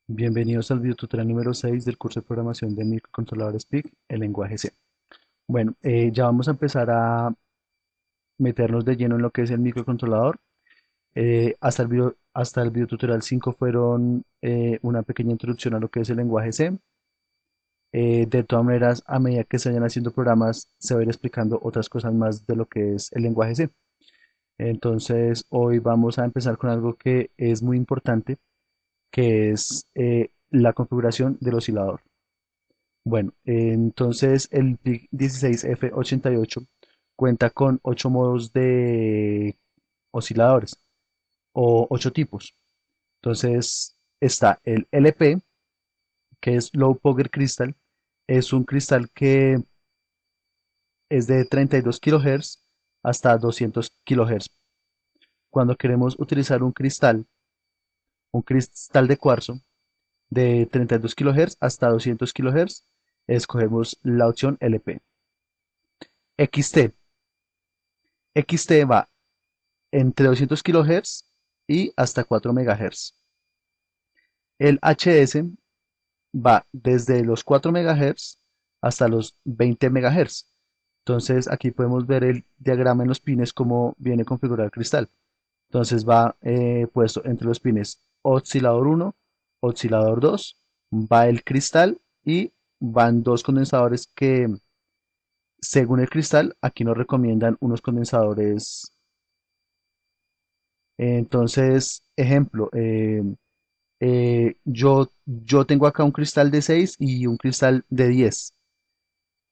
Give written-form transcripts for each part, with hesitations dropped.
Bienvenidos al videotutorial número 6 del curso de programación de microcontroladores PIC, el lenguaje C. Bueno, ya vamos a empezar a meternos de lleno en lo que es el microcontrolador. Hasta el videotutorial 5 fueron una pequeña introducción a lo que es el lenguaje C. De todas maneras, a medida que se vayan haciendo programas, se va a ir explicando otras cosas más de lo que es el lenguaje C. Entonces, hoy vamos a empezar con algo que es muy importante, que es la configuración del oscilador. Bueno, entonces el PIC 16F88 cuenta con 8 modos de osciladores o 8 tipos. Entonces está el LP, que es Low Power Crystal. Es un cristal que es de 32 kHz hasta 200 kHz. Cuando queremos utilizar un cristal de cuarzo de 32 kHz hasta 200 kHz, escogemos la opción LP. XT. XT va entre 200 kHz y hasta 4 MHz. El HS va desde los 4 MHz hasta los 20 MHz. Entonces aquí podemos ver el diagrama en los pines cómo viene configurado el cristal. Entonces va puesto entre los pines oscilador 1, oscilador 2, va el cristal y van dos condensadores que según el cristal aquí nos recomiendan unos condensadores. Entonces, ejemplo, yo tengo acá un cristal de 6 y un cristal de 10.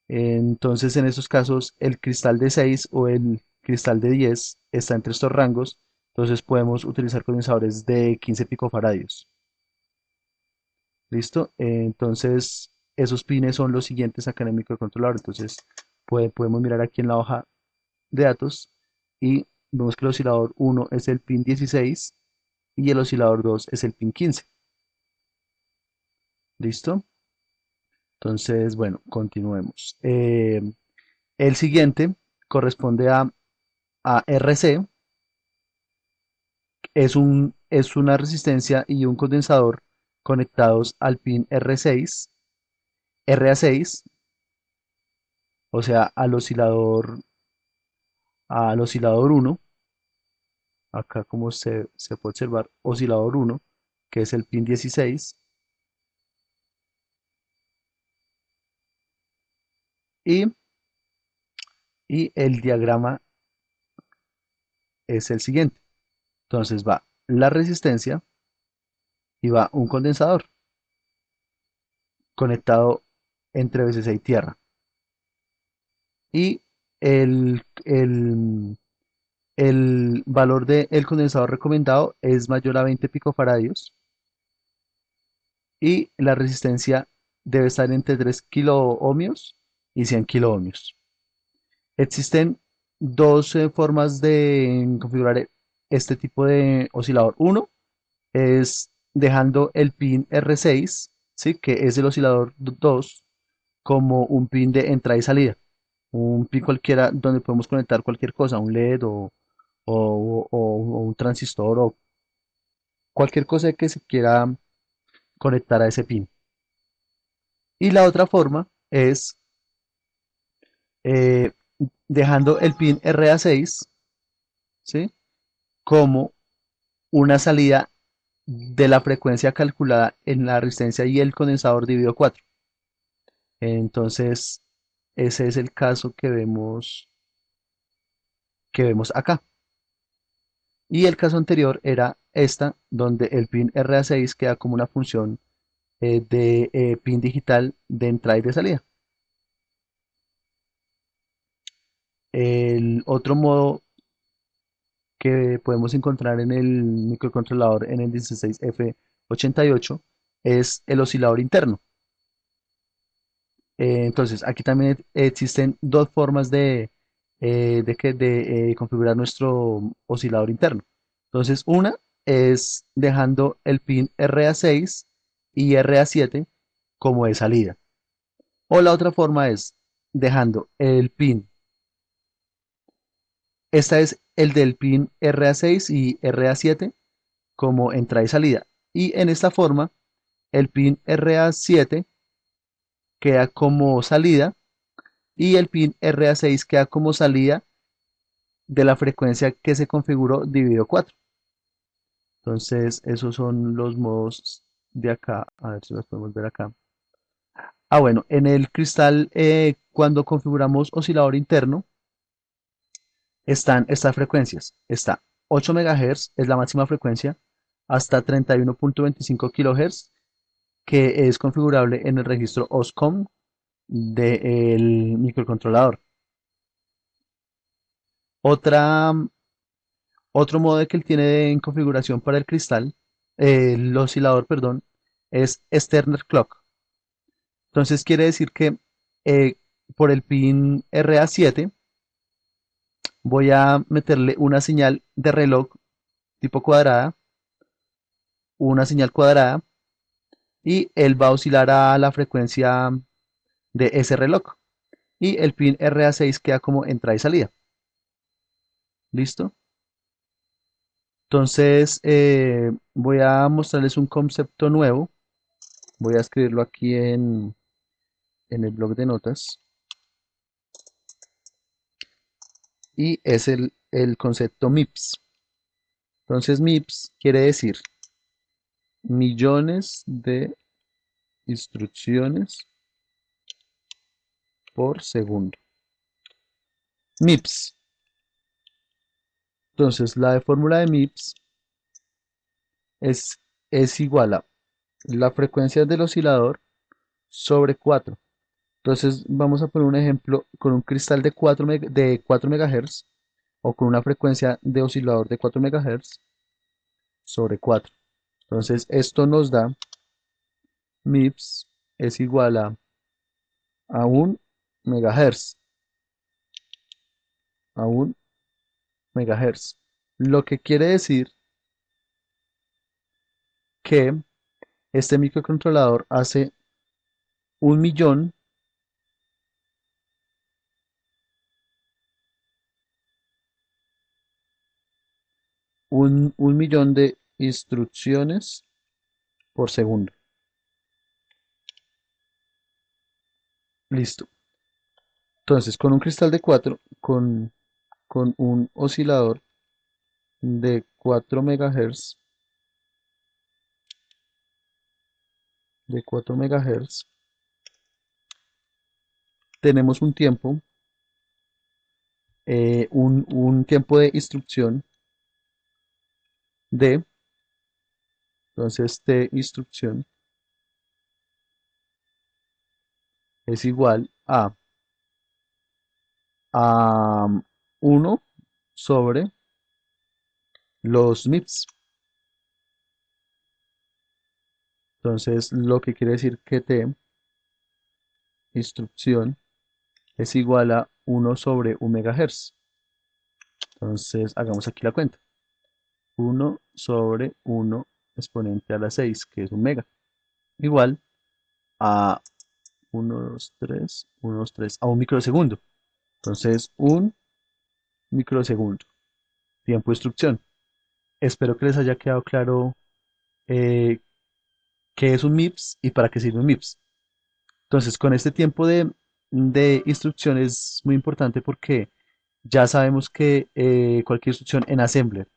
Entonces, en estos casos, el cristal de 6 o el cristal de 10 está entre estos rangos. Entonces, podemos utilizar condensadores de 15 picofaradios. ¿Listo? Entonces, esos pines son los siguientes acá en el microcontrolador. Entonces, podemos mirar aquí en la hoja de datos y vemos que el oscilador 1 es el pin 16 y el oscilador 2 es el pin 15. ¿Listo? Entonces, bueno, continuemos. El siguiente corresponde a RC, es una resistencia y un condensador conectados al pin R6, RA6, o sea, al oscilador 1, acá como se puede observar, oscilador 1, que es el pin 16, y, y el diagrama es el siguiente. Entonces va la resistencia y va un condensador conectado entre VCC y tierra. Y el valor del condensador recomendado es mayor a 20 picofaradios y la resistencia debe estar entre 3 kiloohmios y 100 kiloohmios. Existen dos formas de configurar este tipo de oscilador. Uno es dejando el pin R6, ¿sí? Que es el oscilador 2, como un pin de entrada y salida. Un pin cualquiera donde podemos conectar cualquier cosa, un LED o un transistor o cualquier cosa que se quiera conectar a ese pin. Y la otra forma es eh, dejando el pin RA6, ¿sí? Como una salida de la frecuencia calculada en la resistencia y el condensador dividido 4. Entonces, ese es el caso que vemos acá. Y el caso anterior era esta, donde el pin RA6 queda como una función de pin digital de entrada y de salida. El otro modo que podemos encontrar en el microcontrolador en el 16F88 es el oscilador interno. Entonces, aquí también existen dos formas de configurar nuestro oscilador interno. Entonces, una es dejando el pin RA6 y RA7 como de salida. O la otra forma es dejando el pin. Esta es el del pin RA6 y RA7 como entrada y salida. Y en esta forma el pin RA7 queda como salida y el pin RA6 queda como salida de la frecuencia que se configuró dividido 4. Entonces, esos son los modos de acá. A ver si los podemos ver acá. Bueno, en el cristal, cuando configuramos oscilador interno, están estas frecuencias. Está 8 MHz, es la máxima frecuencia, hasta 31.25 kHz, que es configurable en el registro OSCOM del microcontrolador. Otra, Otro modo que él tiene en configuración para el cristal, el oscilador, perdón, es External Clock. Entonces quiere decir que eh, por el pin RA7 voy a meterle una señal de reloj tipo cuadrada, una señal cuadrada, y él va a oscilar a la frecuencia de ese reloj. Y el pin RA6 queda como entrada y salida. ¿Listo? Entonces voy a mostrarles un concepto nuevo. Voy a escribirlo aquí en el blog de notas. Y es el concepto MIPS. Entonces MIPS quiere decir millones de instrucciones por segundo. MIPS. Entonces la fórmula de MIPS es, es igual a la frecuencia del oscilador sobre 4. Entonces vamos a poner un ejemplo con un cristal de 4 MHz o con una frecuencia de oscilador de 4 MHz sobre 4. Entonces esto nos da MIPS es igual a 1 MHz. A 1 MHz. Lo que quiere decir que este microcontrolador hace un millón un millón de instrucciones por segundo. Listo. Entonces, con un cristal de 4 con un oscilador de 4 MHz, tenemos un tiempo de instrucción de, entonces, T instrucción es igual a 1 sobre los MIPS. Entonces, lo que quiere decir que T instrucción es igual a 1 sobre 1 MHz. Entonces, hagamos aquí la cuenta. 1 sobre 1 exponente a la 6, que es un mega, igual a 1, 2, 3, 1, 2, 3, a un microsegundo. Entonces, un microsegundo. Tiempo de instrucción. Espero que les haya quedado claro eh, qué es un MIPS y para qué sirve un MIPS. Entonces, con este tiempo de instrucción es muy importante porque ya sabemos que cualquier instrucción en Assembler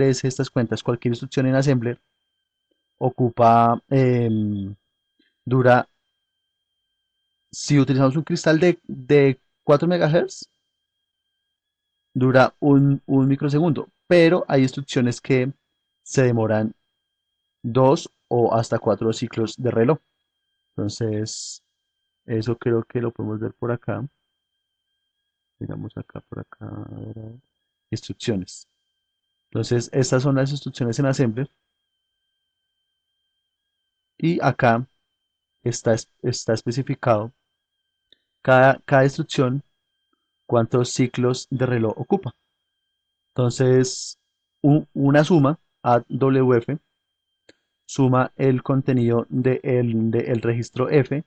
es estas cuentas, cualquier instrucción en Assembler ocupa, dura, si utilizamos un cristal de 4 MHz, dura un microsegundo, pero hay instrucciones que se demoran 2 o hasta 4 ciclos de reloj. Entonces, eso creo que lo podemos ver por acá. Miramos acá, por acá, a ver, instrucciones. Entonces, estas son las instrucciones en Assembler. Y acá está especificado cada instrucción cuántos ciclos de reloj ocupa. Entonces, una suma, AWF, suma el contenido del registro F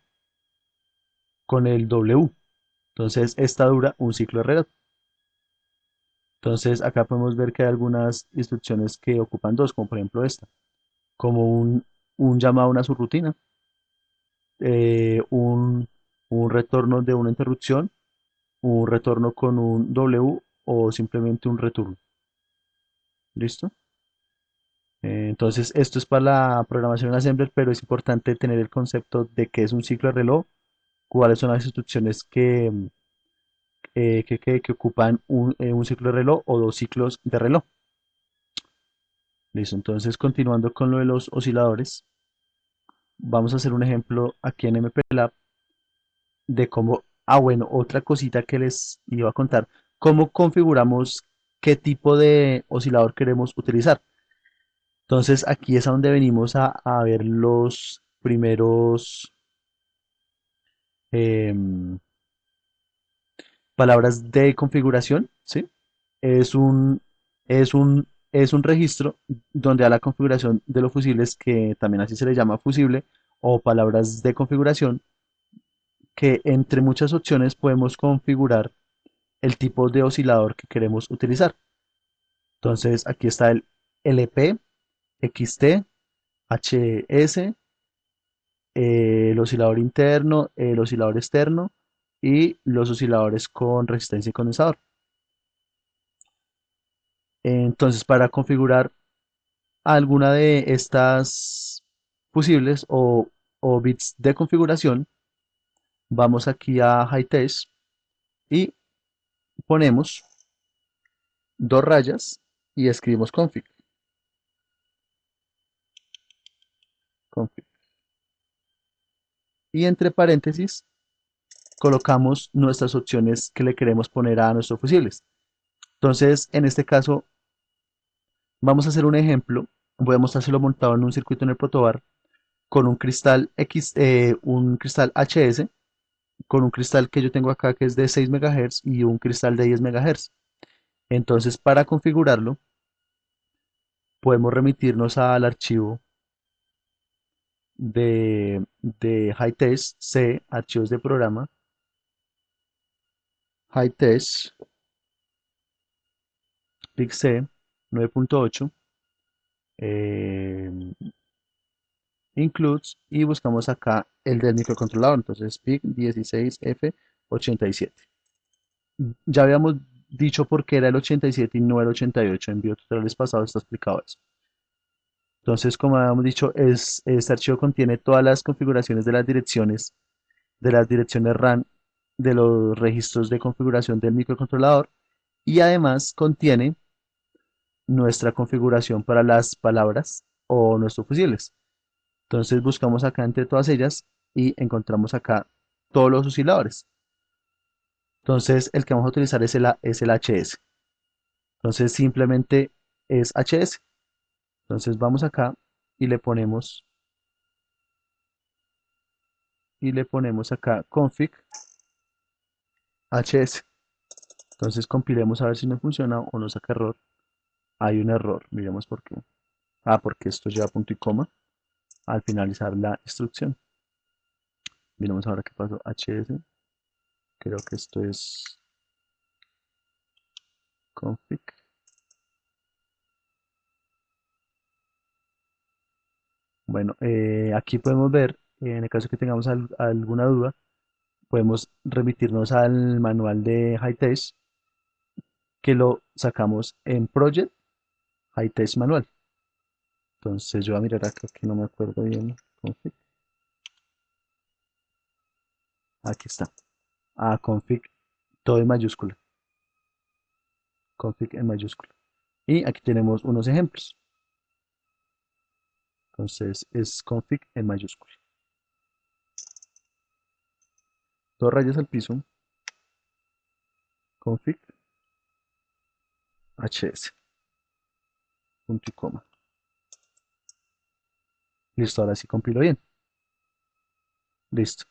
con el W. Entonces, esta dura un ciclo de reloj. Entonces, acá podemos ver que hay algunas instrucciones que ocupan dos, como por ejemplo esta, como un llamado a una subrutina, eh, un, un retorno de una interrupción, un retorno con un W o simplemente un return. ¿Listo? Entonces, esto es para la programación en Assembler, pero es importante tener el concepto de qué es un ciclo de reloj, cuáles son las instrucciones que ocupan un ciclo de reloj o dos ciclos de reloj. Listo, entonces continuando con lo de los osciladores, vamos a hacer un ejemplo aquí en MPLAB de cómo, bueno, otra cosita que les iba a contar, cómo configuramos qué tipo de oscilador queremos utilizar. Entonces aquí es a donde venimos a ver los primeros em, palabras de configuración, ¿sí? Es un, es un registro donde a la configuración de los fusibles, que también así se le llama fusible, o palabras de configuración, que entre muchas opciones podemos configurar el tipo de oscilador que queremos utilizar. Entonces aquí está el LP, XT, HS, el oscilador interno, el oscilador externo y los osciladores con resistencia y condensador. Entonces, para configurar alguna de estas fusibles o bits de configuración, vamos aquí a HighTest y ponemos dos rayas y escribimos config. Y entre paréntesis colocamos nuestras opciones que le queremos poner a nuestros fusibles. Entonces, en este caso, vamos a hacer un ejemplo. Voy a mostrárselo montado en un circuito en el protobar con un cristal HS, con un cristal que yo tengo acá que es de 6 MHz y un cristal de 10 MHz. Entonces, para configurarlo, podemos remitirnos al archivo de HighTest C, archivos de programa, HighTest, PIC-C 9.8, includes y buscamos acá el del microcontrolador, entonces PIC16F87. Ya habíamos dicho por qué era el 87 y no el 88, en videotutoriales pasados está explicado eso. Entonces, como habíamos dicho, este archivo contiene todas las configuraciones de las direcciones RAM de los registros de configuración del microcontrolador y además contiene nuestra configuración para las palabras o nuestros fusibles. Entonces buscamos acá entre todas ellas y encontramos acá todos los osciladores. Entonces el que vamos a utilizar es el HS. Entonces simplemente es HS. Entonces vamos acá y le ponemos acá config HS. Entonces compilemos a ver si no funciona o nos saca error. Hay un error, miremos por qué. Porque esto lleva punto y coma al finalizar la instrucción. Miremos ahora qué pasó. HS. Creo que esto es config. Bueno, aquí podemos ver, en el caso que tengamos alguna duda, podemos remitirnos al manual de HighTest que lo sacamos en Project HighTest Manual. Entonces yo voy a mirar acá que no me acuerdo bien. Config. Aquí está. Config todo en mayúscula. Config en mayúscula. Y aquí tenemos unos ejemplos. Entonces es config en mayúscula. Dos rayas al piso. Config HS. Punto y coma. Listo, ahora sí compilo bien. Listo.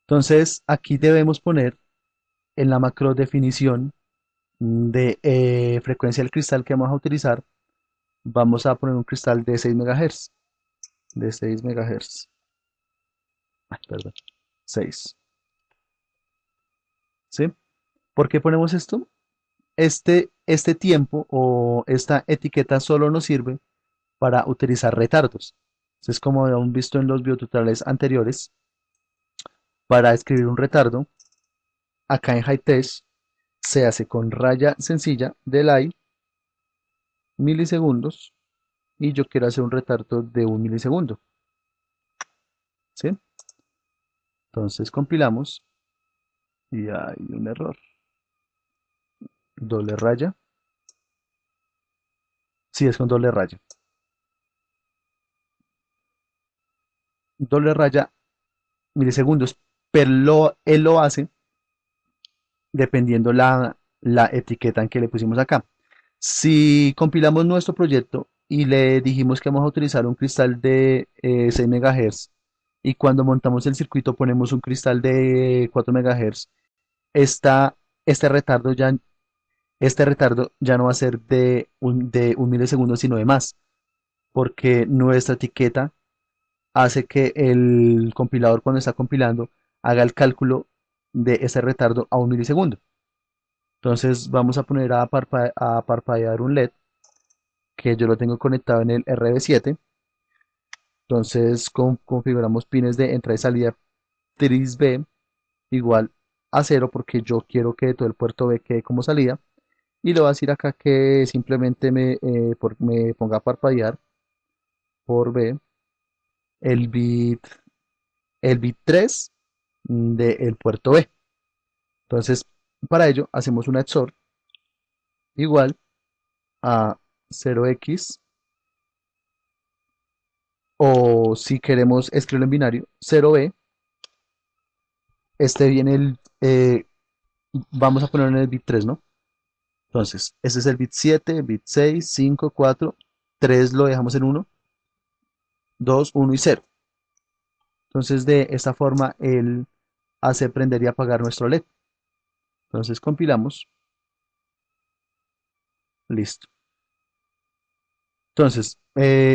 Entonces aquí debemos poner en la macro definición de frecuencia del cristal que vamos a utilizar, vamos a poner un cristal de 6 MHz. De 6 MHz. Ay, perdón. 6. ¿Sí? ¿Por qué ponemos esto? Este tiempo o esta etiqueta solo nos sirve para utilizar retardos. Entonces, como habíamos visto en los videotutoriales anteriores, para escribir un retardo, acá en HiTest se hace con raya sencilla delay, milisegundos, y yo quiero hacer un retardo de 1 milisegundo, ¿sí? Entonces compilamos y hay un error. Doble raya. Sí, es con doble raya. Doble raya, milisegundos. Pero él lo hace dependiendo la etiqueta en que le pusimos acá. Si compilamos nuestro proyecto y le dijimos que vamos a utilizar un cristal de 6 MHz y cuando montamos el circuito ponemos un cristal de 4 MHz, esta, este retardo ya, este retardo ya no va a ser de 1 milisegundo, sino de más, porque nuestra etiqueta hace que el compilador cuando está compilando haga el cálculo de ese retardo a 1 milisegundo. Entonces vamos a poner a parpadear un LED que yo lo tengo conectado en el RB7. Entonces configuramos pines de entrada y salida tris B igual a 0 porque yo quiero que todo el puerto B quede como salida. Y le voy a decir acá que simplemente me ponga a parpadear por B el bit, el bit 3 del puerto B. Entonces, para ello hacemos una XOR igual a 0x, o si queremos escribirlo en binario, 0b. Este viene vamos a ponerlo en el bit 3, ¿no? Entonces, este es el bit 7, bit 6, 5, 4, 3 lo dejamos en 1, 2, 1 y 0. Entonces, de esta forma, él hace prender y apagar nuestro LED. Entonces, compilamos, listo. Entonces,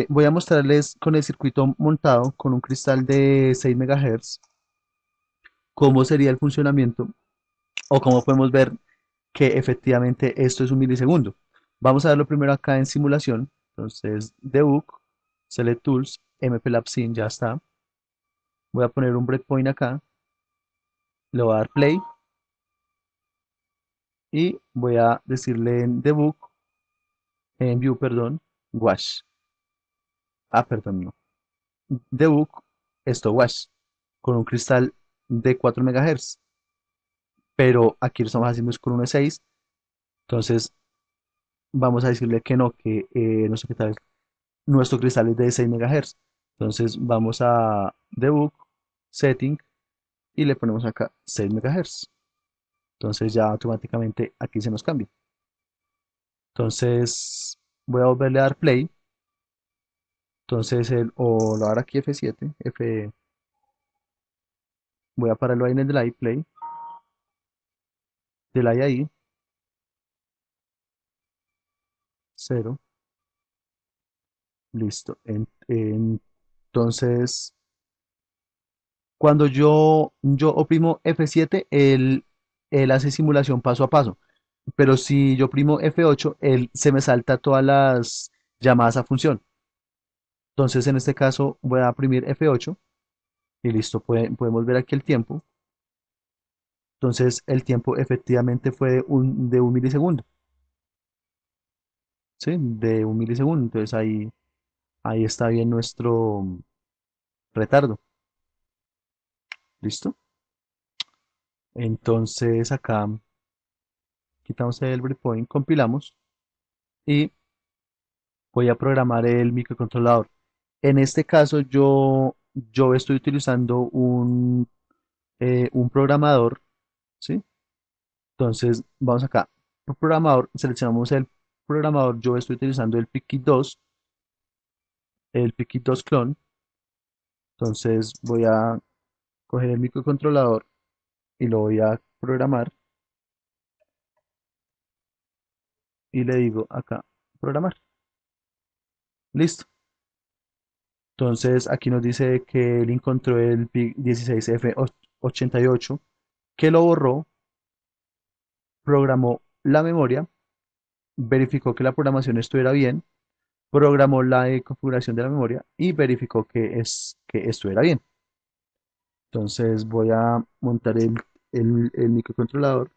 voy a mostrarles con el circuito montado con un cristal de 6 MHz cómo sería el funcionamiento o cómo podemos ver que efectivamente esto es 1 milisegundo. Vamos a verlo primero acá en simulación. Entonces, debug, select tools, mplab sin, ya está. Voy a poner un breakpoint acá, le voy a dar play y voy a decirle en debug, en view, perdón, wash. Ah, perdón, no. Debug, esto wash, con un cristal de 4 MHz. Pero aquí lo estamos haciendo es con 1.6. Entonces, vamos a decirle que no, que nuestro cristal es de 6 MHz. Entonces vamos a debug, setting y le ponemos acá 6 MHz. Entonces ya automáticamente aquí se nos cambia. Entonces voy a volverle a dar play. Entonces o lo voy a dar aquí F7, voy a pararlo ahí en el delay, play, delay ahí, 0, listo. Entonces cuando yo oprimo F7, él hace simulación paso a paso. Pero si yo oprimo F8, él se me salta todas las llamadas a función. Entonces en este caso voy a oprimir F8 y listo, podemos ver aquí el tiempo. Entonces el tiempo efectivamente fue de 1 milisegundo, ¿sí? De 1 milisegundo. Entonces ahí está bien nuestro retardo. ¿Listo? Entonces acá quitamos el breakpoint, compilamos y voy a programar el microcontrolador. En este caso yo estoy utilizando un programador, ¿sí? Entonces vamos acá, programador, seleccionamos el programador, yo estoy utilizando el Pickit 2 clone. Entonces voy a coger el microcontrolador y lo voy a programar y le digo acá, programar, listo. Entonces aquí nos dice que él encontró el PIC 16F88, que lo borró, programó la memoria, verificó que la programación estuviera bien, programó la configuración de la memoria y verificó que estuviera bien. Entonces voy a montar el microcontrolador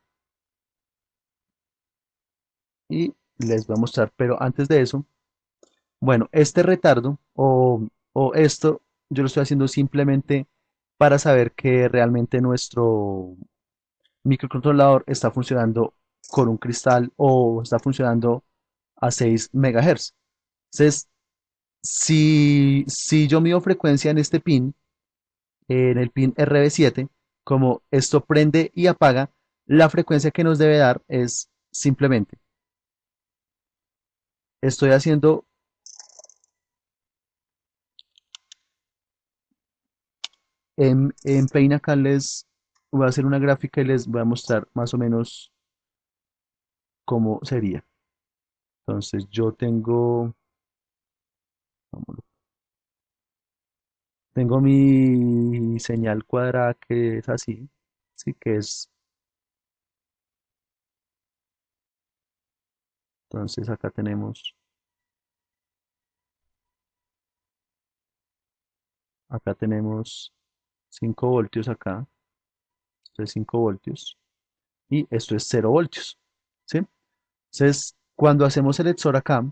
y les voy a mostrar. Pero antes de eso, bueno, este retardo o esto yo lo estoy haciendo simplemente para saber que realmente nuestro microcontrolador está funcionando con un cristal o está funcionando a 6 MHz. Entonces, si yo mido frecuencia en este pin, en el pin RB7, como esto prende y apaga, la frecuencia que nos debe dar es simplemente, estoy haciendo en Paint acá les voy a hacer una gráfica y les voy a mostrar más o menos cómo sería. Entonces yo tengo mi señal cuadrada que es así, sí que es, entonces acá tenemos 5 voltios acá, esto es 5 voltios y esto es 0 voltios, ¿sí? Entonces, cuando hacemos el XOR acá,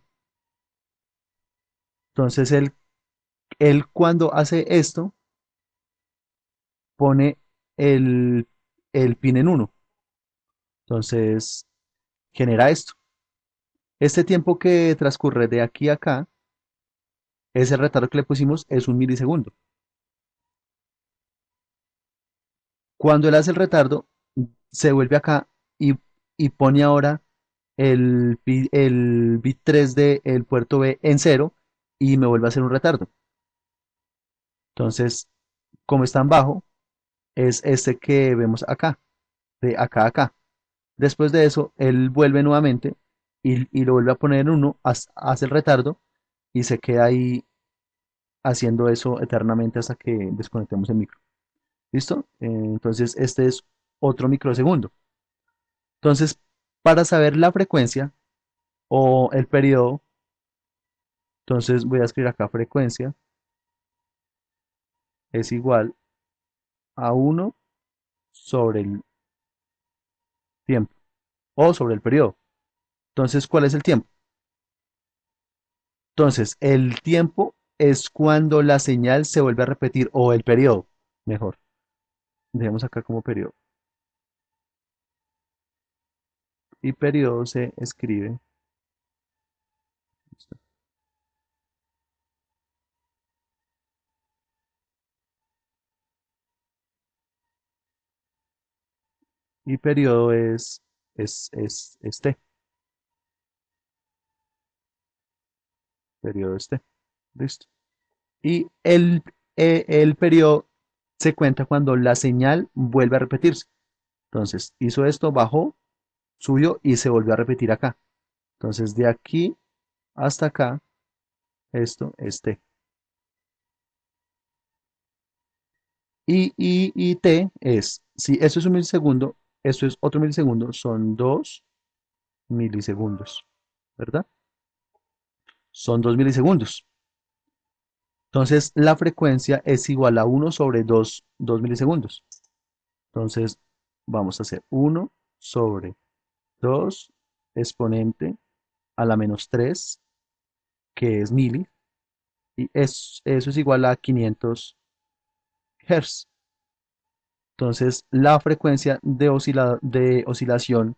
entonces él cuando hace esto, pone el, el pin en uno. Entonces, genera esto. Este tiempo que transcurre de aquí a acá, ese retardo que le pusimos es 1 milisegundo. Cuando él hace el retardo, se vuelve acá y pone ahora el bit 3 del puerto B en cero y me vuelve a hacer un retardo. Entonces, como está en bajo, es este que vemos acá, de acá a acá. Después de eso, él vuelve nuevamente y lo vuelve a poner en uno, hace el retardo y se queda ahí haciendo eso eternamente hasta que desconectemos el micro. ¿Listo? Entonces, este es otro microsegundo. Entonces, para saber la frecuencia o el periodo, entonces voy a escribir acá frecuencia es igual a uno sobre el tiempo o sobre el periodo. Entonces, ¿cuál es el tiempo? Entonces, el tiempo es cuando la señal se vuelve a repetir o el periodo, mejor. Dejemos acá como periodo. Y periodo se escribe. Y periodo es T. Periodo es T. Listo. Y el periodo se cuenta cuando la señal vuelve a repetirse. Entonces, hizo esto, bajó, subió y se volvió a repetir acá. Entonces, de aquí hasta acá, esto es T. Y T es, si esto es 1 milisegundo, esto es otro milisegundo, son 2 milisegundos, ¿verdad? Son 2 milisegundos. Entonces, la frecuencia es igual a uno sobre 2 milisegundos. Entonces, vamos a hacer uno sobre 2 exponente a la menos 3 que es mili, y eso es igual a 500 Hz. Entonces, la frecuencia de oscilación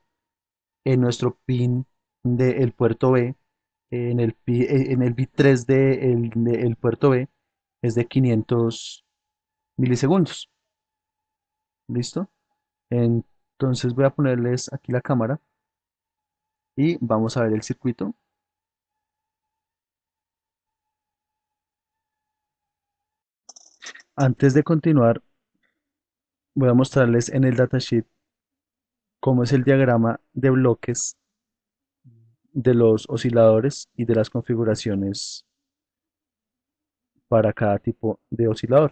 en nuestro pin del puerto B, en el bit 3 del puerto B, es de 500 milisegundos. ¿Listo? Entonces voy a ponerles aquí la cámara y vamos a ver el circuito. Antes de continuar, voy a mostrarles en el datasheet cómo es el diagrama de bloques de los osciladores y de las configuraciones para cada tipo de oscilador.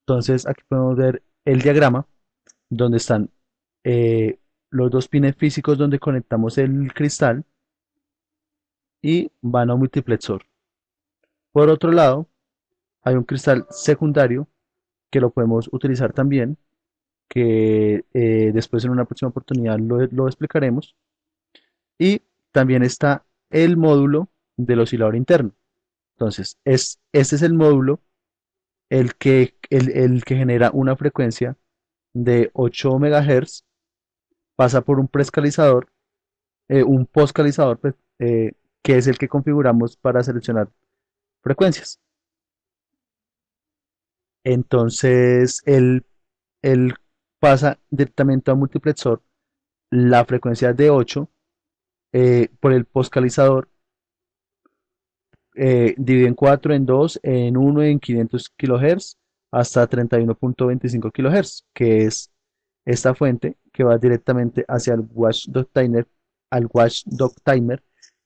Entonces aquí podemos ver el diagrama donde están los dos pines físicos donde conectamos el cristal y van a un multiplexor. Por otro lado, hay un cristal secundario que lo podemos utilizar también, que después en una próxima oportunidad lo explicaremos. Y también está el módulo del oscilador interno. Entonces, este es el módulo el que genera una frecuencia de 8 MHz, pasa por un preescalizador, un postcalizador, pues, que es el que configuramos para seleccionar frecuencias. Entonces, él pasa directamente a un multiplexor la frecuencia de 8 por el postcalizador, divide en 4, en 2, en uno, en 500 kHz hasta 31.25 kHz, que es esta fuente que va directamente hacia el Watchdog Timer,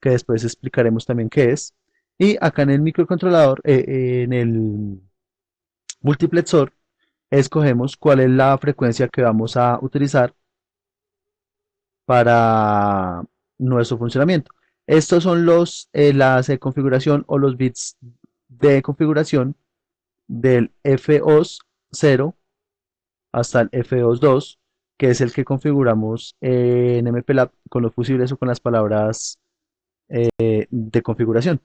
que después explicaremos también qué es. Y acá en el microcontrolador, en el multiplexor, escogemos cuál es la frecuencia que vamos a utilizar para nuestro funcionamiento. Estos son las de configuración o los bits de configuración del FOS 0 hasta el FOS 2, que es el que configuramos en MPLAB con los fusibles o con las palabras de configuración.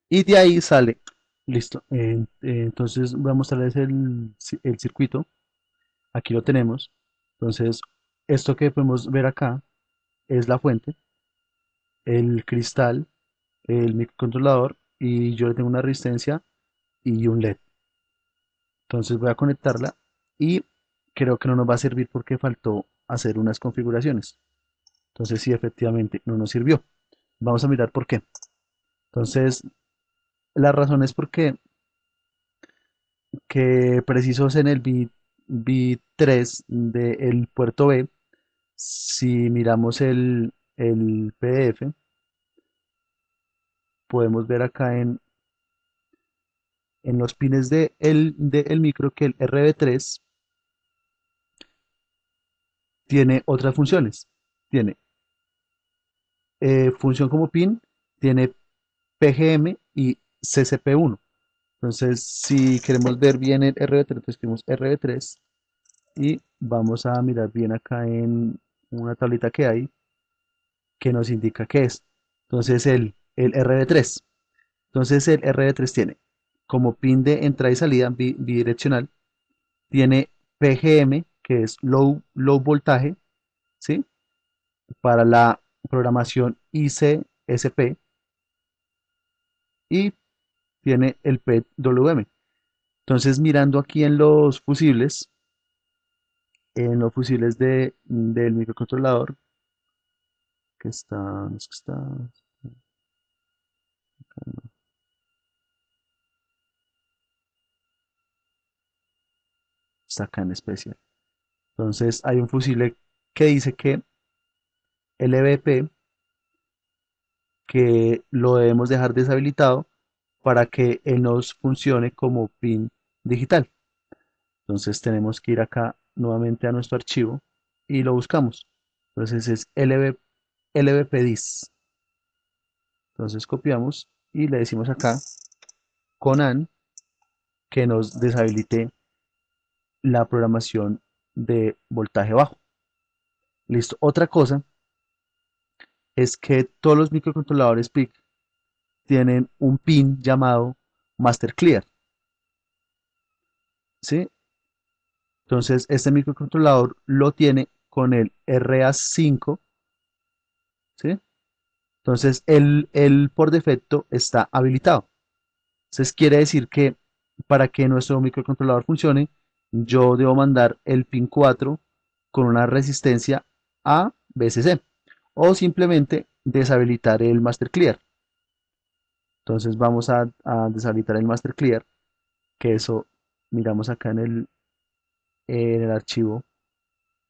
Y de ahí sale, listo. Entonces voy a mostrarles el circuito. Aquí lo tenemos. Entonces, esto que podemos ver acá es la fuente, el cristal, el microcontrolador y yo le tengo una resistencia y un LED. Entonces voy a conectarla y creo que no nos va a servir porque faltó hacer unas configuraciones. Entonces sí, efectivamente, no nos sirvió. Vamos a mirar por qué. Entonces, la razón es porque que precisos en el bit 3 del puerto B, si miramos el PDF, podemos ver acá en los pines del micro que el RB3 tiene otras funciones. Tiene función como pin, tiene PGM y CCP1. Entonces, si queremos ver bien el RB3, escribimos RB3 y vamos a mirar bien acá en una tablita que hay que nos indica qué es. Entonces, el RB3. Entonces, el RB3 tiene como pin de entrada y salida bidireccional, tiene PGM, que es low voltaje, ¿sí? Para la programación ICSP y tiene el PWM. Entonces, mirando aquí en los fusibles del microcontrolador, que está, no sé qué está acá en especial. Entonces, hay un fusible que dice que el EBP, que lo debemos dejar deshabilitado para que él nos funcione como pin digital. Entonces, tenemos que ir acá nuevamente a nuestro archivo y lo buscamos. Entonces, es LBPDIS. Entonces, copiamos y le decimos acá conan que nos deshabilite la programación de voltaje bajo. Listo. Otra cosa es que todos los microcontroladores PIC tienen un pin llamado Master Clear, ¿sí? Entonces, este microcontrolador lo tiene con el RA5, ¿sí? Entonces, él por defecto está habilitado. Entonces, quiere decir que para que nuestro microcontrolador funcione, yo debo mandar el pin 4 con una resistencia a BCC o simplemente deshabilitar el Master Clear. Entonces vamos a deshabilitar el Master Clear, que eso miramos acá en el archivo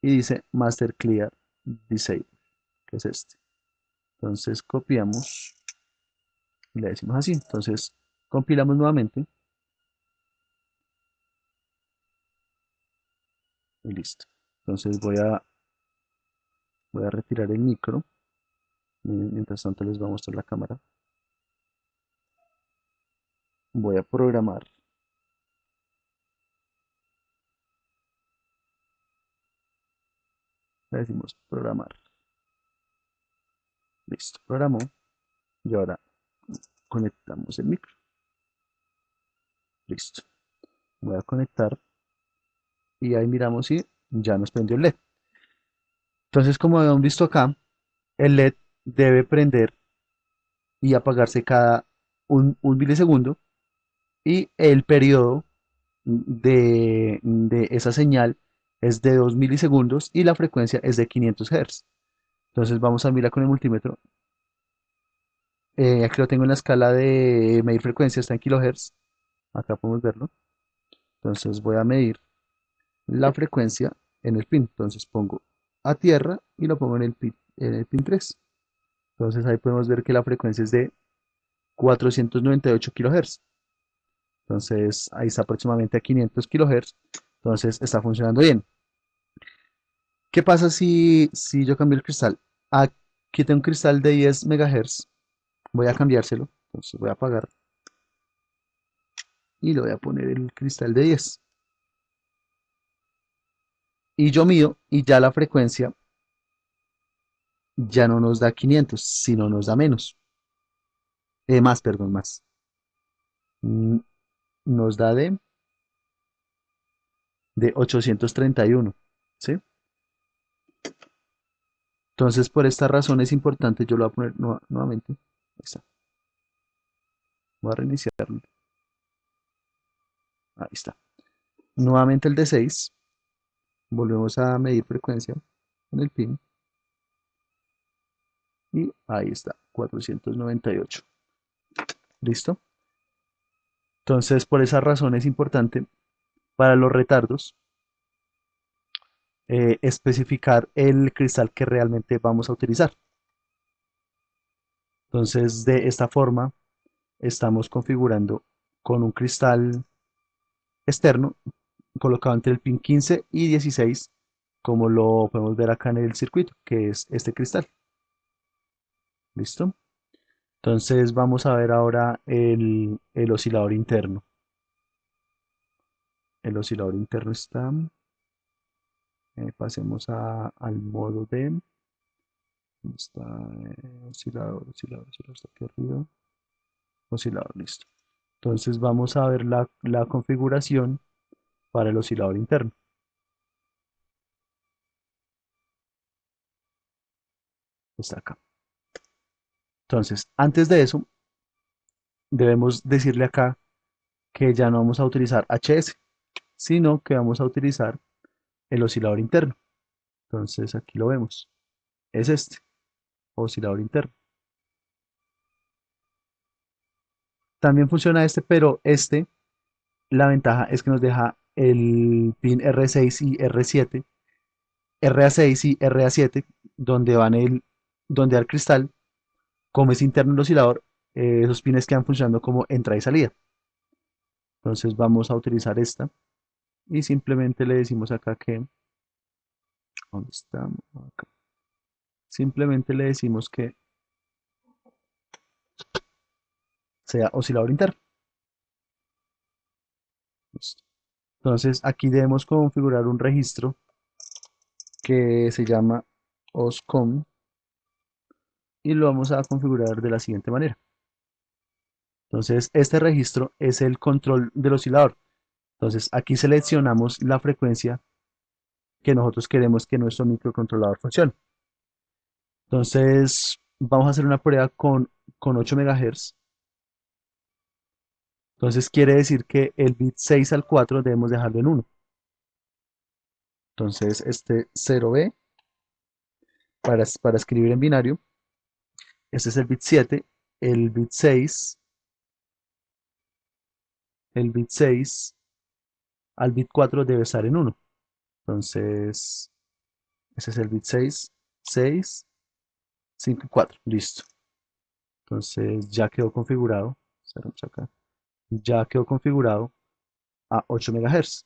y dice Master Clear Disable, que es este. Entonces copiamos y le decimos así. Entonces compilamos nuevamente y listo. Entonces voy a retirar el micro. Mientras tanto les voy a mostrar la cámara. voy a programar. Le decimos programar. Listo, programó. Y ahora conectamos el micro. Listo. Voy a conectar y ahí miramos si ya nos prendió el LED. Entonces, como habíamos visto acá, el LED debe prender y apagarse cada un milisegundo y el periodo de esa señal es de 2 milisegundos y la frecuencia es de 500 Hz. Entonces vamos a mirar con el multímetro. Aquí lo tengo en la escala de medir frecuencia, está en kilohertz. Acá podemos verlo. Entonces voy a medir la frecuencia en el pin. Entonces pongo a tierra y lo pongo en el pin 3. Entonces ahí podemos ver que la frecuencia es de 498 kHz. Entonces ahí está aproximadamente a 500 kHz. Entonces está funcionando bien. ¿Qué pasa si yo cambio el cristal? Aquí tengo un cristal de 10 MHz. Voy a cambiárselo. Entonces voy a apagar y le voy a poner el cristal de 10. Y yo mido y ya la frecuencia ya no nos da 500, sino nos da menos. Más, perdón, más. Mm, Nos da de 831, ¿sí? Entonces, por esta razón es importante, yo lo voy a poner nuevamente. Ahí está. Voy a reiniciarlo. Ahí está. Nuevamente el de 6. Volvemos a medir frecuencia con el pin. Y ahí está, 498. ¿Listo? Entonces, por esa razón es importante para los retardos especificar el cristal que realmente vamos a utilizar. Entonces, de esta forma, estamos configurando con un cristal externo colocado entre el pin 15 y 16, como lo podemos ver acá en el circuito, que es este cristal. ¿Listo? Entonces vamos a ver ahora el oscilador interno. El oscilador interno está, pasemos al modo de, ¿dónde está? Oscilador, está aquí arriba. Oscilador, listo. Entonces vamos a ver la configuración para el oscilador interno. Está acá. Entonces, antes de eso, debemos decirle acá que ya no vamos a utilizar HS, sino que vamos a utilizar el oscilador interno. Entonces, aquí lo vemos. Es este, oscilador interno. También funciona este, pero este, la ventaja es que nos deja el pin R6 y R7, RA6 y RA7, donde al cristal, como es interno el oscilador, esos pines quedan funcionando como entrada y salida. Entonces vamos a utilizar esta y simplemente le decimos acá que, ¿dónde estamos? Acá. Simplemente le decimos que sea oscilador interno. Listo. Entonces aquí debemos configurar un registro que se llama oscom y lo vamos a configurar de la siguiente manera. Entonces este registro es el control del oscilador. Entonces aquí seleccionamos la frecuencia que nosotros queremos que nuestro microcontrolador funcione. Entonces vamos a hacer una prueba con 8 MHz. Entonces quiere decir que el bit 6 al 4 debemos dejarlo en 1. Entonces este 0B para escribir en binario. Este es el bit 7, el bit 6, el bit 6 al bit 4 debe estar en 1. Entonces, ese es el bit 6, 6, 5, 4. Listo. Entonces ya quedó configurado. Cerramos acá. Ya quedó configurado a 8 MHz.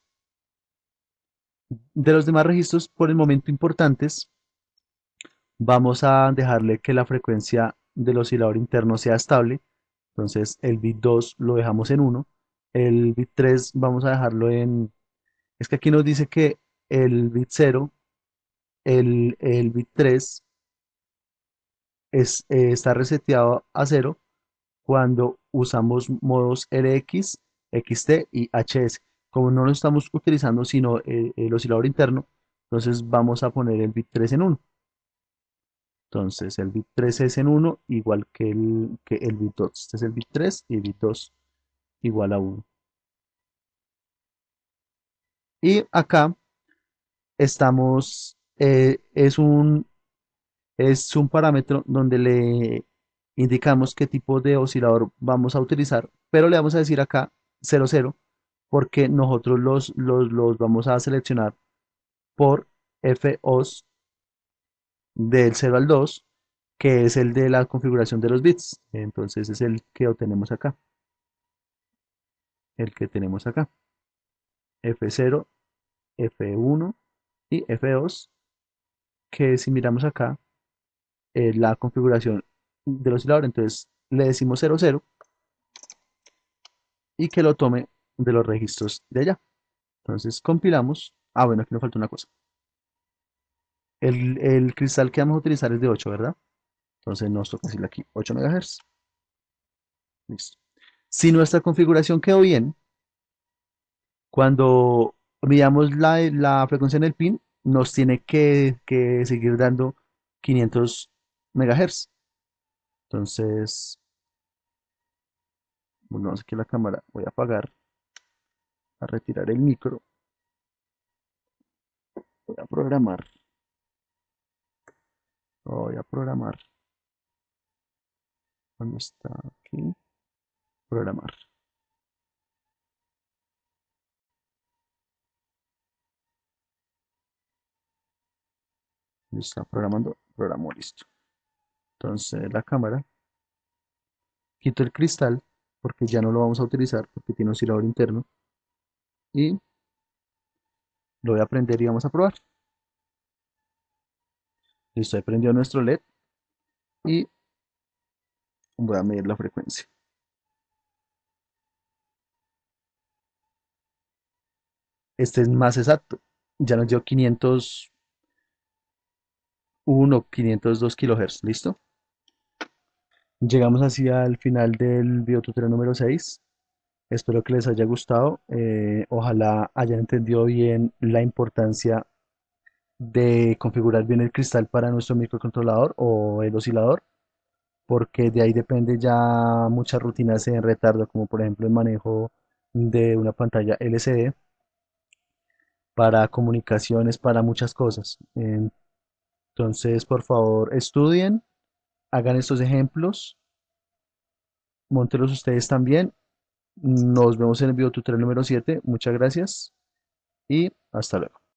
De los demás registros, por el momento importantes, vamos a dejarle que la frecuencia del oscilador interno sea estable. Entonces el bit 2 lo dejamos en uno. El bit 3 vamos a dejarlo en... Es que aquí nos dice que el bit cero, el bit 3 está reseteado a cero cuando usamos modos RX, XT y HS. Como no lo estamos utilizando sino el oscilador interno, entonces vamos a poner el bit 3 en uno. Entonces el bit 3 es en uno igual que el bit 2. Este es el bit 3 y el bit 2 igual a uno. Y acá estamos, es un parámetro donde le indicamos qué tipo de oscilador vamos a utilizar, pero le vamos a decir acá 00 porque nosotros los vamos a seleccionar por FOS del 0 al 2, que es el de la configuración de los bits. Entonces es el que obtenemos acá, el que tenemos acá, F0, F1 y F2, que si miramos acá, la configuración del oscilador, entonces le decimos 00 y que lo tome de los registros de allá. Entonces compilamos. Ah, bueno, aquí nos falta una cosa. El cristal que vamos a utilizar es de 8, ¿verdad? Entonces nos toca decirle aquí 8 MHz. Listo. Si nuestra configuración quedó bien, cuando midamos la frecuencia en el pin, nos tiene que seguir dando 500 MHz. Entonces, bueno, aquí la cámara, voy a apagar, a retirar el micro, voy a programar, voy a programar. ¿Dónde está? Aquí, programar. Está programando, programó, listo. Entonces la cámara, quito el cristal porque ya no lo vamos a utilizar porque tiene oscilador interno y lo voy a prender y vamos a probar. Listo, ahí prendió nuestro LED y voy a medir la frecuencia. Este es más exacto, ya nos dio 501, 502 kHz, ¿listo? Llegamos así al final del videotutorial número 6. Espero que les haya gustado. Ojalá hayan entendido bien la importancia de configurar bien el cristal para nuestro microcontrolador o el oscilador, porque de ahí depende ya muchas rutinas en retardo, como por ejemplo el manejo de una pantalla LCD para comunicaciones, para muchas cosas. Entonces, por favor, estudien, hagan estos ejemplos, móntelos ustedes también. Nos vemos en el video tutorial número 7. Muchas gracias y hasta luego.